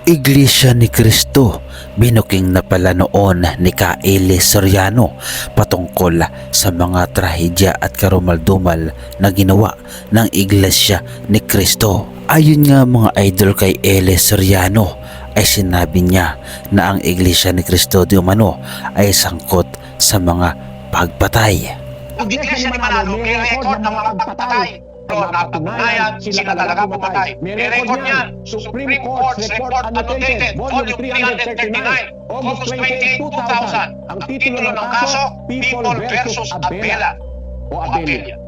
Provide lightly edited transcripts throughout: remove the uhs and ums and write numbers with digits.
Iglesia ni Cristo, binuking na pala noon ni Kaeli Soriano patungkol sa mga trahedya at karumaldumal na ginawa ng Iglesia ni Cristo. Ayon nga mga idol kay Eli Soriano ay sinabi niya na ang Iglesia ni Cristo di umano ay sangkot sa mga pagpatay. Ang Iglesia ni Manalo may record ng mga pagpatay. Napatunayan sila talaga pumatay. May record niyan. Supreme Court's Report Annotated, Volume 339, August 28, 2000. Ang titulo ng kaso, People versus Abela o Abelia.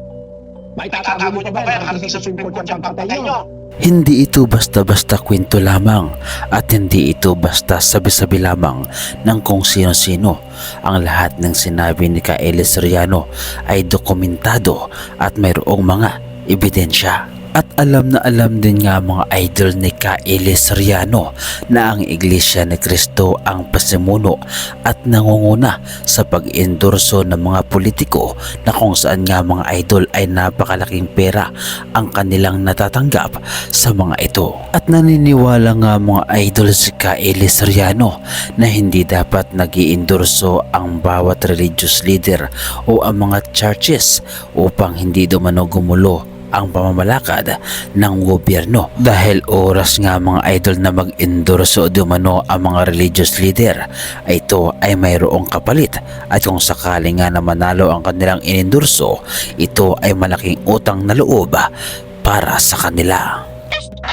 May tatago niyo ba yan hanggang sa Supreme Court yung pagpatay niyo? Hindi ito basta-basta kwento lamang at hindi ito basta sabi-sabi lamang ng kung sino-sino. Ang lahat ng sinabi ni Kaeli Soriano ay dokumentado at mayroong mga ebidensya. At alam na alam din nga mga idol ni Kaeli Soriano na ang Iglesia ni Cristo ang pasimuno at nangunguna sa pag-endorso ng mga politiko na kung saan nga mga idol ay napakalaking pera ang kanilang natatanggap sa mga ito. At naniniwala nga mga idol si Kaeli Soriano na hindi dapat nag-iendorso ang bawat religious leader o ang mga churches upang hindi dumano gumulo ang pamamalakad ng gobyerno, dahil oras nga mga idol na mag-endorso dumano ang mga religious leader ay ito ay mayroong kapalit, at kung sakali nga na manalo ang kanilang inendorso, ito ay malaking utang na loob para sa kanila.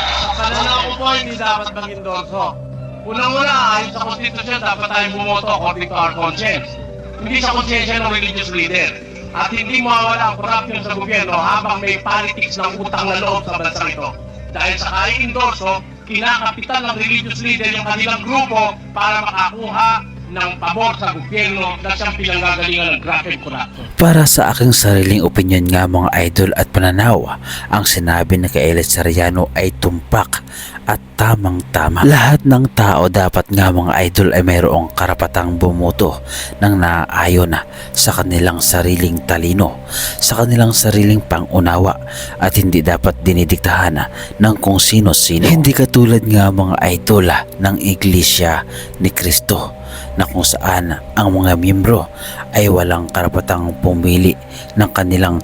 Sa pananaw ko po, hindi dapat mag-endorso. Unang-una, ayon sa konstitusyon, dapat tayo bumoto according to our conscience, hindi sa konsensya ng religious leader. At hindi mawawala ang corruption sa gobyerno habang may politics ng utang na loob sa bansang ito. Dahil sa kain-endorso, kinakapitan ng religious leader yung kanilang grupo para makakuha ng pabor sa gobyerno na siyang pinanggagalingan ng graft and corruption. Para sa aking sariling opinion nga mga idol at pananaw, ang sinabi ni Kaeli Soriano ay tumpak at tamang-tama. Lahat ng tao dapat nga mga idol ay mayroong karapatang bumoto ng naaayon sa kanilang sariling talino, sa kanilang sariling pangunawa, at hindi dapat dinidiktahan ng kung sino-sino. Hindi katulad nga mga idol ng Iglesia ni Cristo na kung saan ang mga miyembro ay walang karapatang pumili ng kanilang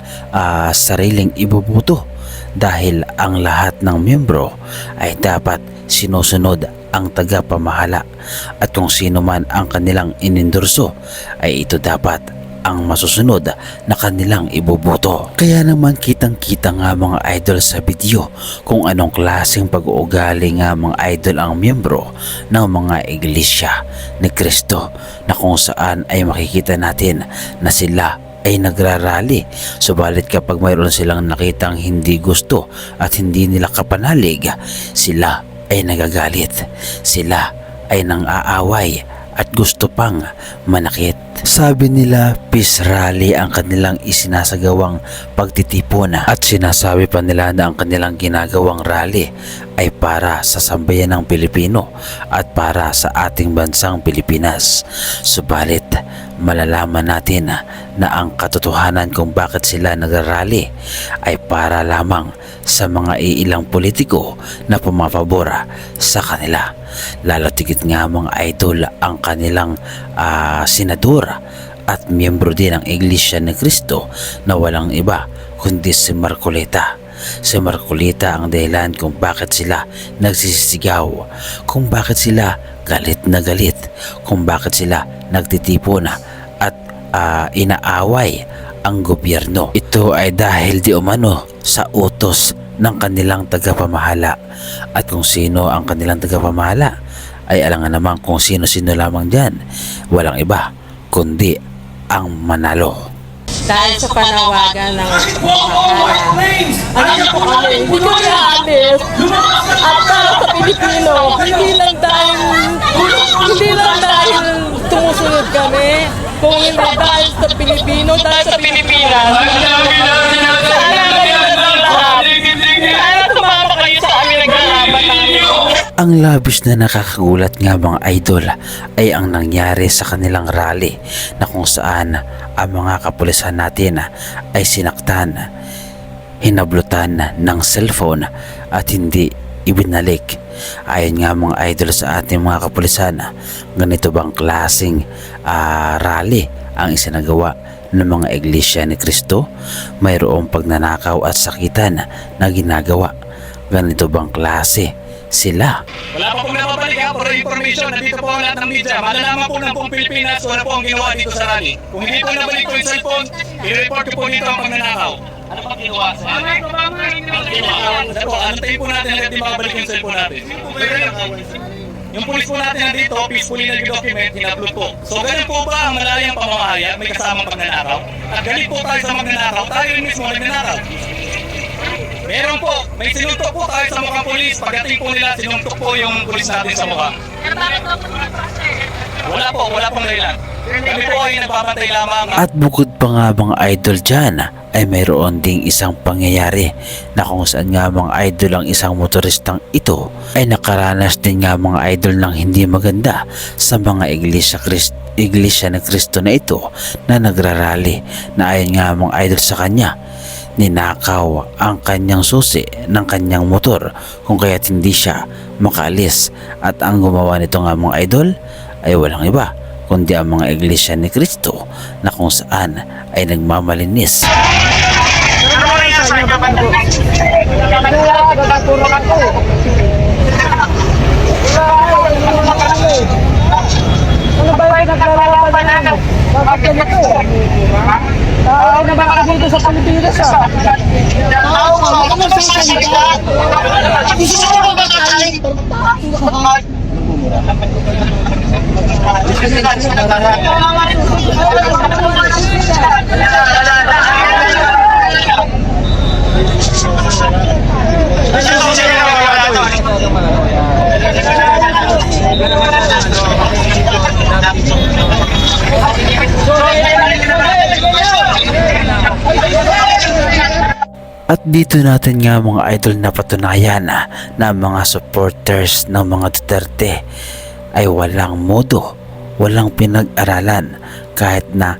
sariling iboboto, dahil ang lahat ng miyembro ay dapat sinusunod ang tagapamahala, at kung sino man ang kanilang inendorso ay ito dapat ang masusunod na kanilang iboboto. Kaya naman kitang-kita nga mga idol sa video kung anong klaseng pag-uugali nga mga idol ang miyembro ng mga Iglesia ni Cristo, na kung saan ay makikita natin na sila ay nagrarally. Subalit kapag mayroon silang nakitang hindi gusto at hindi nila kapanalig, sila ay nagagalit, sila ay nang-aaway at gusto pang manakit. Sabi nila peace rally ang kanilang isinasagawang pagtitipon, at sinasabi pa nila na ang kanilang ginagawang rally ay para sa sambayan ng Pilipino at para sa ating bansang Pilipinas. Subalit malalaman natin na ang katotohanan kung bakit sila nagrarally ay para lamang sa mga iilang politiko na pumapabor sa kanila. Lalo tigit nga mga idol ang kanilang senador at miyembro din ng Iglesia ni Cristo na walang iba kundi si Marcoleta. Si Marcoleta ang dahilan kung bakit sila nagsisisigaw, kung bakit sila galit na galit, kung bakit sila nagtitipon at inaaway ang gobyerno. Ito ay dahil di umano sa utos ng kanilang tagapamahala, at kung sino ang kanilang tagapamahala ay alangan naman kung sino-sino lamang dyan, walang iba kundi ang manalo. Dahil sa panawagan ng ano po kami, hindi ko naalis. At para sa Pilipino, hindi lang dahil tumusunod kami, kung hindi dahil sa Pilipino, dahil sa Pilipinas. Sana tumama kayo sa amin naglalaban namin. Ang labis na nakakagulat nga mga idol ay ang nangyari sa kanilang rally, na kung saan ang mga kapulisan natin ay sinaktan, hinablutan ng cellphone at hindi ibinalik Ayon nga mga idol sa ating mga kapulisan, ganito bang klaseng rally ang isinagawa ng mga iglesia ni Cristo? Mayroong pagnanakaw at sakitan na ginagawa. Ganito bang klase sila? Wala pa pong napabalik ha, for information, nandito po ang lahat ng media. Malalaman po ng buong Pilipinas kung ano po ang ginawa dito sa rally. Kung hindi po nabalik po yung cellphone, i-report ko po dito ang pagnanakaw. Ano pang ginawa sa rally? Antayin po natin hanggang di makabalik yung cellphone natin. Yung pulis po natin nandito, peacefully nag-document, in-upload po. So ganun po ba ang malayang pamamahaya, may kasamang pagnanakaw? At galit po tayo sa magnanakaw, tayo mismo nagnanakaw. Meron po, may sinuntok po tayo sa mukhang pulis. Pagdating po nila, sinuntok po yung pulis natin sa mukha. Wala pong dahilan. Kami po ay nagpapatay lamang. At bukod pa nga mga idol dyan, ay mayroon ding isang pangyayari na kung saan nga mga idol ang isang motoristang ito ay nakaranas din nga mga idol ng hindi maganda sa mga iglesia ni Cristo na ito na nagrarally, na ayon nga mga idol sa kanya, ninakaw ang kanyang susi ng kanyang motor kung kaya't hindi siya makaalis. At ang gumawa nito nga mga idol ay walang iba kundi ang mga iglesia ni Cristo na kung saan ay nagmamalinis. Ano ba yung naglalaban namin? Bakit ganito? Tao na baka dito sa Pilipinas ah. Ano sa kanila? Gusto mo ba kakain? At dito natin nga mga idol napatunayan na mga supporters ng mga Duterte ay walang modo, walang pinag-aralan kahit na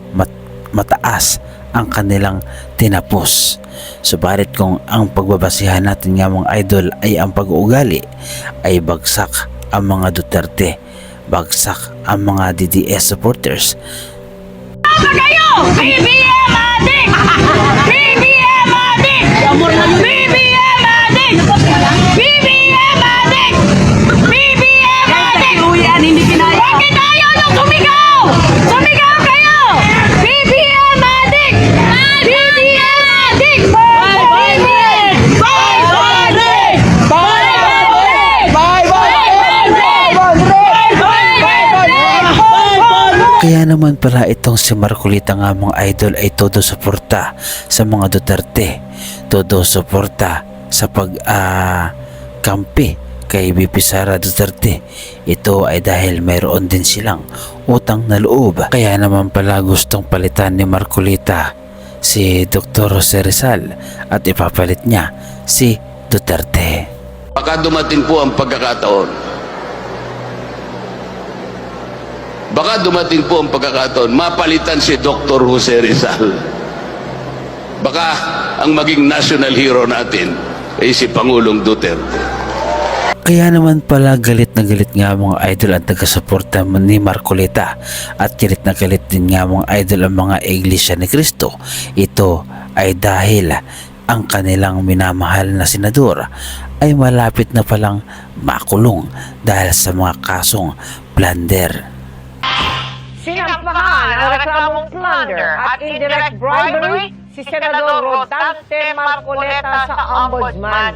mataas ang kanilang tinapos. Subalit kung ang pagbabasihan natin nga mga idol ay ang pag-uugali, ay bagsak ang mga Duterte, bagsak ang mga DDS supporters. Kayo! BBM adik! BBM adik! BBM adik! BBM adik! BBM adik! Hindi kinaya! Bakit ayaw nung sumigaw? Sumigaw kayo! BBM adik! BBM adik! Bye! Bye! Bye! Kaya naman pala itong si Marcolita nga mga idol ay todo suporta sa mga Duterte, todo suporta sa kampi kay BP Sara Duterte. Ito ay dahil mayroon din silang utang na loob. Kaya naman pala gustong palitan ni Marcolita si Dr. Jose Rizal at ipapalit niya si Duterte. Baka dumating po ang pagkakataon. Baka dumating po ang pagkakataon, mapalitan si Dr. Jose Rizal. Baka ang maging national hero natin ay si Pangulong Duterte. Kaya naman pala galit na galit nga mga idol ang taga-suporta ni Marcolita, at galit na galit din nga mga idol ang mga iglesia ni Cristo. Ito ay dahil ang kanilang minamahal na senador ay malapit na palang makulong dahil sa mga kasong plunder. Sinampahan ang reklamong plunder at indirect bribery si Senador Rodante Marcoleta sa Ombudsman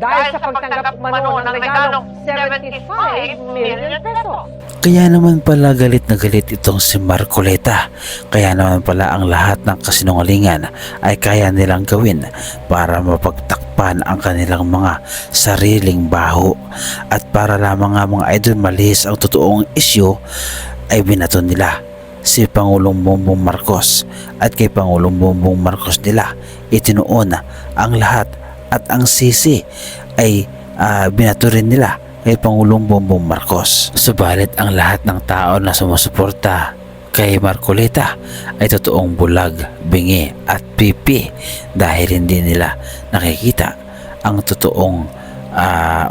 dahil sa pagtanggap umano ng regalong 75 million pesos. Kaya naman pala galit na galit itong si Marcoleta. Kaya naman pala ang lahat ng kasinungalingan ay kaya nilang gawin para mapagtakpan ang kanilang mga sariling baho. At para lamang nga mga idol malihis ang totoong isyu, ay binato nila si Pangulong Bongbong Marcos, at kay Pangulong Bongbong Marcos nila itinuon ang lahat, at ang sisi ay binato rin nila kay Pangulong Bongbong Marcos. Subalit ang lahat ng tao na sumusuporta kay Marcoleta ay totoong bulag, bingi at pipi dahil hindi nila nakikita ang totoong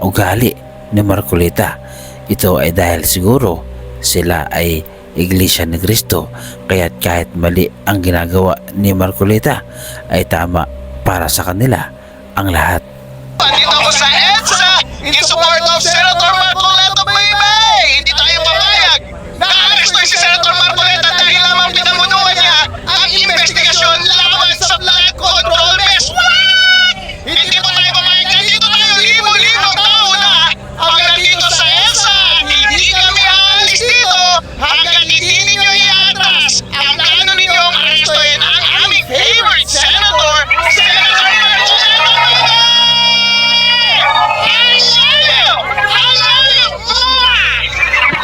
ugali ni Marcoleta. Ito ay dahil siguro sila ay Iglesia ni Cristo, kaya't kahit mali ang ginagawa ni Marcoleta ay tama para sa kanila ang lahat. Dito ako sa EDSA in support of Senator Marcoleta, baby! Hindi tayo papayag na aresto si Senator Marcoleta dahil lamang pinamunuan niya ang investigasyon laban sa flood control mess. Hindi pa tayo papayag. Nandito tayo libo-libo tao na hanggang dito sa EDSA. Hindi kami aalis dito hanggang hindi ninyo iatras ang plano ninyong arestohin ang aming favorite senator, Senator Marcoleta!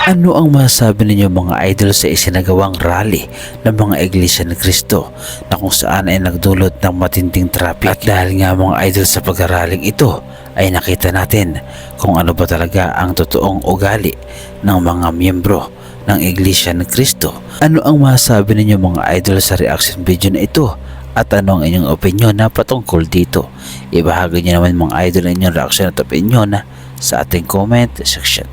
Ano ang masasabi ninyo mga idol sa isinagawang rally ng mga Iglesia ni Cristo na kung saan ay nagdulot ng matinding traffic? At dahil nga mga idol sa pag-araling ito ay nakita natin kung ano ba talaga ang totoong ugali ng mga miyembro ng Iglesia ni Cristo. Ano ang masasabi ninyo mga idol sa reaction video na ito? At ano ang inyong opinion na patungkol dito? Ibahagi nyo naman mga idol ang inyong reaction at opinion sa ating comment section.